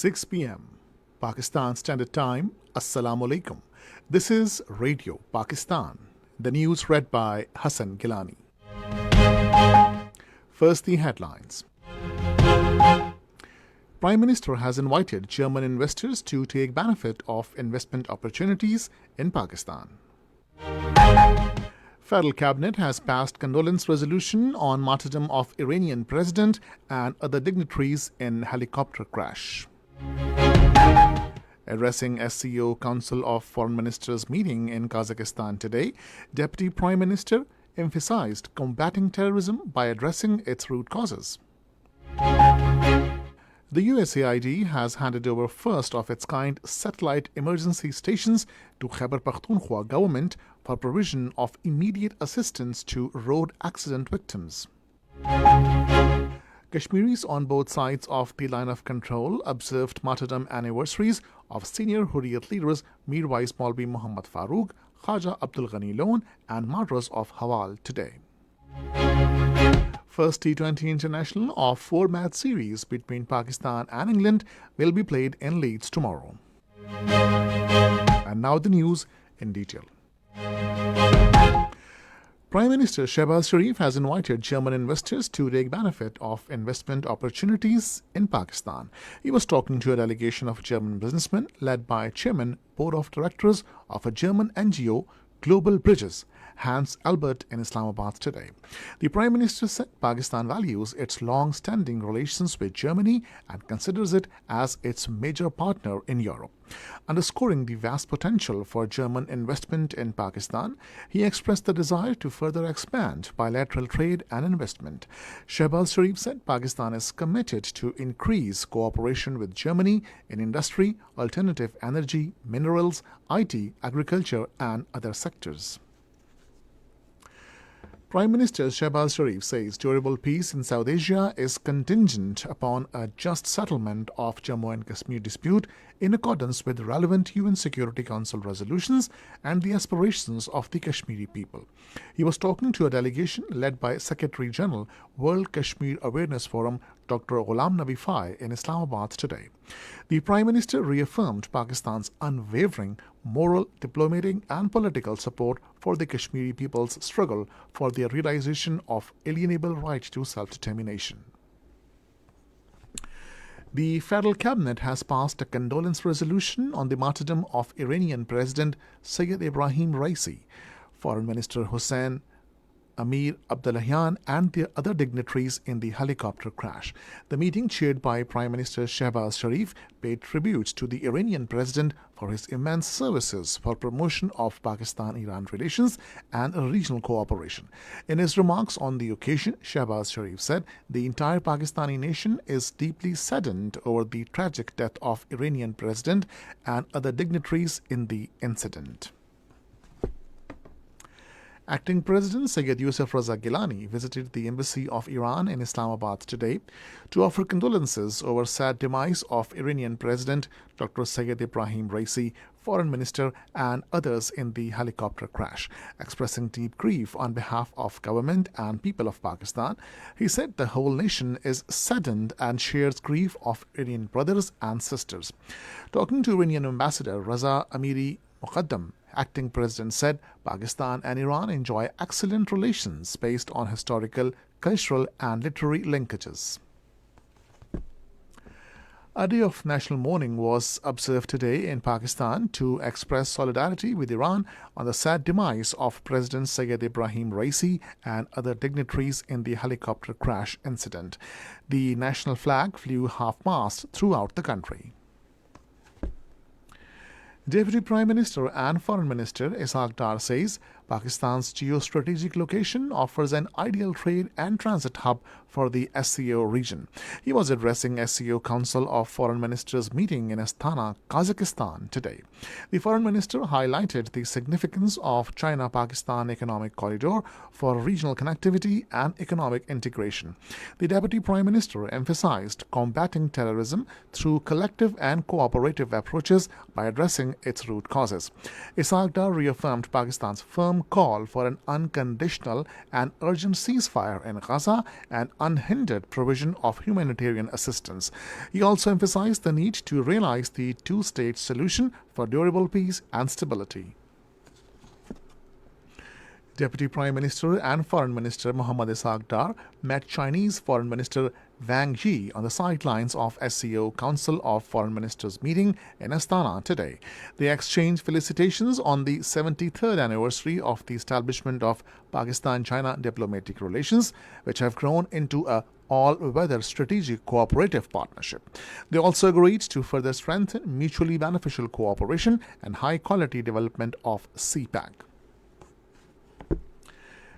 6 p.m. Pakistan Standard Time. Assalamu alaikum. This is Radio Pakistan. The news read by Hassan Gilani. First, the headlines. Prime Minister has invited German investors to take benefit of investment opportunities in Pakistan. Federal Cabinet has passed condolence resolution on martyrdom of Iranian president and other dignitaries in helicopter crash. Addressing SCO Council of Foreign Ministers meeting in Kazakhstan today, Deputy Prime Minister emphasized combating terrorism by addressing its root causes. The USAID has handed over first of its kind satellite emergency stations to Khyber Pakhtunkhwa government for provision of immediate assistance to road accident victims. Kashmiris on both sides of the line of control observed martyrdom anniversaries of senior Hurriyat leaders Mirwais Maulvi Muhammad Farooq, Khaja Abdul Ghani Lone and martyrs of Hawal today. First T20 International of 4-match series between Pakistan and England will be played in Leeds tomorrow. And now the news in detail. Prime Minister Shehbaz Sharif has invited German investors to take benefit of investment opportunities in Pakistan. He was talking to a delegation of German businessmen led by Chairman Board of Directors of a German NGO, Global Bridges, Hans Albert, in Islamabad today. The Prime Minister said Pakistan values its long-standing relations with Germany and considers it as its major partner in Europe. Underscoring the vast potential for German investment in Pakistan, he expressed the desire to further expand bilateral trade and investment. Shehbaz Sharif said Pakistan is committed to increase cooperation with Germany in industry, alternative energy, minerals, IT, agriculture and other sectors. Prime Minister Shehbaz Sharif says durable peace in South Asia is contingent upon a just settlement of Jammu and Kashmir dispute in accordance with relevant UN Security Council resolutions and the aspirations of the Kashmiri people. He was talking to a delegation led by Secretary General World Kashmir Awareness Forum Dr. Ghulam Nabi Fai in Islamabad today. The Prime Minister reaffirmed Pakistan's unwavering moral, diplomatic and political support for the Kashmiri people's struggle for their realization of alienable right to self-determination. The Federal Cabinet has passed a condolence resolution on the martyrdom of Iranian President Sayyid Ibrahim Raisi. Foreign Minister Hossein Amir Abdullahian and the other dignitaries in the helicopter crash. The meeting, chaired by Prime Minister Shehbaz Sharif, paid tribute to the Iranian president for his immense services for promotion of Pakistan-Iran relations and regional cooperation. In his remarks on the occasion, Shehbaz Sharif said the entire Pakistani nation is deeply saddened over the tragic death of Iranian president and other dignitaries in the incident. Acting President Syed Yusuf Raza Gilani visited the Embassy of Iran in Islamabad today to offer condolences over sad demise of Iranian President Dr. Sayyid Ibrahim Raisi, Foreign Minister and others in the helicopter crash. Expressing deep grief on behalf of government and people of Pakistan, he said the whole nation is saddened and shares grief of Iranian brothers and sisters. Talking to Iranian Ambassador Raza Amiri Muqaddam, Acting President said Pakistan and Iran enjoy excellent relations based on historical, cultural and literary linkages. A day of national mourning was observed today in Pakistan to express solidarity with Iran on the sad demise of President Sayyid Ibrahim Raisi and other dignitaries in the helicopter crash incident. The national flag flew half-mast throughout the country. Deputy Prime Minister and Foreign Minister Ishaq Dar says Pakistan's geostrategic location offers an ideal trade and transit hub for the SCO region. He was addressing SCO Council of Foreign Ministers meeting in Astana, Kazakhstan today. The Foreign Minister highlighted the significance of China-Pakistan Economic Corridor for regional connectivity and economic integration. The Deputy Prime Minister emphasized combating terrorism through collective and cooperative approaches by addressing its root causes. Ishaq Dar reaffirmed Pakistan's firm call for an unconditional and urgent ceasefire in Gaza and unhindered provision of humanitarian assistance. He also emphasized the need to realize the two-state solution for durable peace and stability. Deputy Prime Minister and Foreign Minister Mohammad Ishaq Dar met Chinese Foreign Minister Wang Yi on the sidelines of SCO Council of Foreign Ministers meeting in Astana today. They exchanged felicitations on the 73rd anniversary of the establishment of Pakistan-China diplomatic relations, which have grown into a all-weather strategic cooperative partnership. They also agreed to further strengthen mutually beneficial cooperation and high-quality development of CPAC.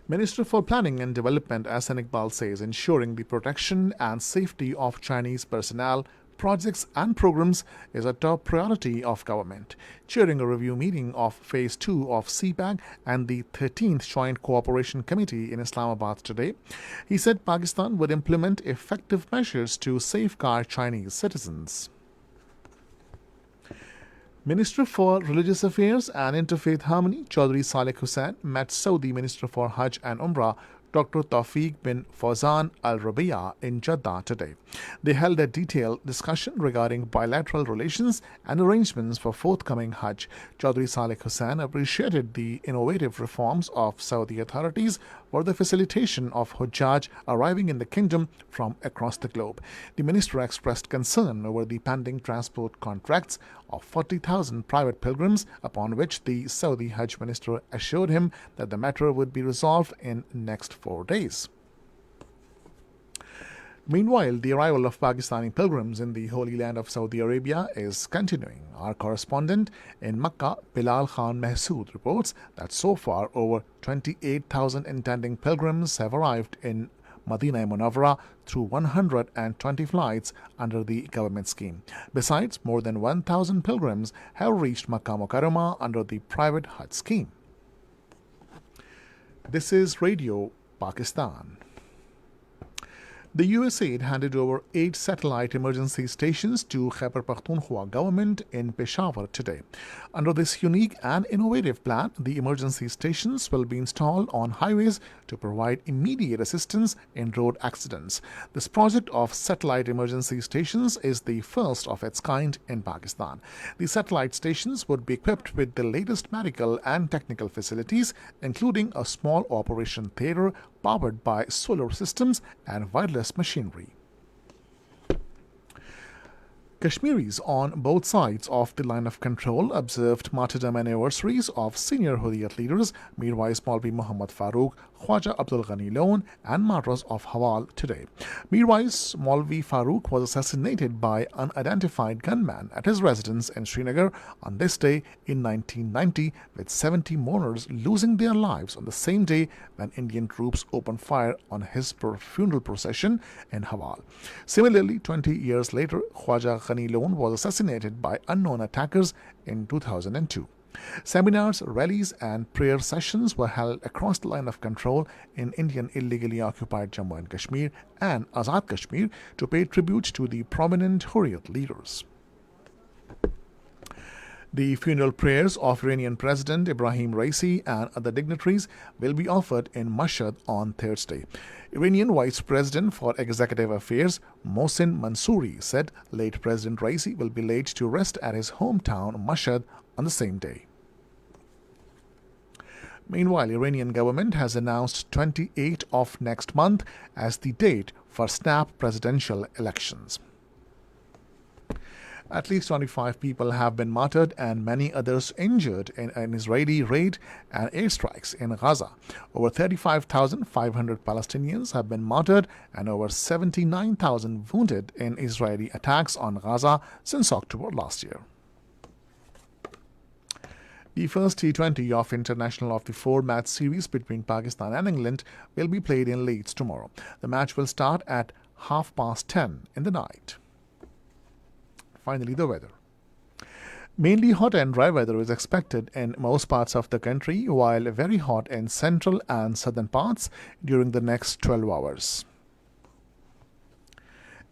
Minister for Planning and Development Ahsan Iqbal says ensuring the protection and safety of Chinese personnel, projects and programs is a top priority of government. Chairing a review meeting of Phase 2 of CPAC and the 13th Joint Cooperation Committee in Islamabad today, he said Pakistan would implement effective measures to safeguard Chinese citizens. Minister for Religious Affairs and Interfaith Harmony, Chaudhry Saleh Hussain, met Saudi Minister for Hajj and Umrah, Dr. Tawfiq bin Fawzan Al Rabi'a in Jeddah today. They held a detailed discussion regarding bilateral relations and arrangements for forthcoming Hajj. Chaudhry Saleh Hussain appreciated the innovative reforms of Saudi authorities for the facilitation of Hujjaj arriving in the kingdom from across the globe. The minister expressed concern over the pending transport contracts of 40,000 private pilgrims, upon which the Saudi Hajj minister assured him that the matter would be resolved in next 4 days. Meanwhile, the arrival of Pakistani pilgrims in the Holy Land of Saudi Arabia is continuing. Our correspondent in Makkah, Bilal Khan Mahsood, reports that so far over 28,000 intending pilgrims have arrived in Madinah Munawwara through 120 flights under the government scheme. Besides, more than 1,000 pilgrims have reached Makkah Mukarramah under the private Hajj scheme. This is Radio Pakistan. The USAID handed over 8 satellite emergency stations to Khyber Pakhtunkhwa government in Peshawar today. Under this unique and innovative plan, the emergency stations will be installed on highways to provide immediate assistance in road accidents. This project of satellite emergency stations is the first of its kind in Pakistan. The satellite stations would be equipped with the latest medical and technical facilities, including a small operation theater powered by solar systems and wireless machinery. Kashmiris on both sides of the line of control observed martyrdom anniversaries of senior Hurriyat leaders Mirwais Maulvi Muhammad Farooq, Khwaja Abdul Ghani Lone and martyrs of Hawal today. Mirwais Maulvi Farooq was assassinated by unidentified gunmen at his residence in Srinagar on this day in 1990, with 70 mourners losing their lives on the same day when Indian troops opened fire on his funeral procession in Hawal. Similarly, 20 years later, Khwaja Ghani Lone was assassinated by unknown attackers in 2002. Seminars, rallies and prayer sessions were held across the line of control in Indian illegally occupied Jammu and Kashmir and Azad Kashmir to pay tribute to the prominent Hurriyat leaders. The funeral prayers of Iranian President Ibrahim Raisi and other dignitaries will be offered in Mashhad on Thursday. Iranian Vice President for Executive Affairs Mohsin Mansouri said late President Raisi will be laid to rest at his hometown Mashhad on the same day. Meanwhile, Iranian government has announced 28th of next month as the date for snap presidential elections. At least 25 people have been martyred and many others injured in an Israeli raid and airstrikes in Gaza. Over 35,500 Palestinians have been martyred and over 79,000 wounded in Israeli attacks on Gaza since October last year. The first T20 of International of the 4-match series between Pakistan and England will be played in Leeds tomorrow. The match will start at 10:30 in the night. Finally, the weather. Mainly hot and dry weather is expected in most parts of the country, while very hot in central and southern parts during the next 12 hours.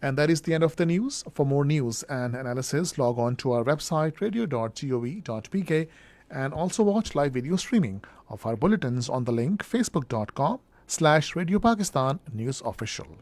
And that is the end of the news. For more news and analysis, log on to our website radio.gov.pk and also watch live video streaming of our bulletins on the link facebook.com/Radio Pakistan News Official.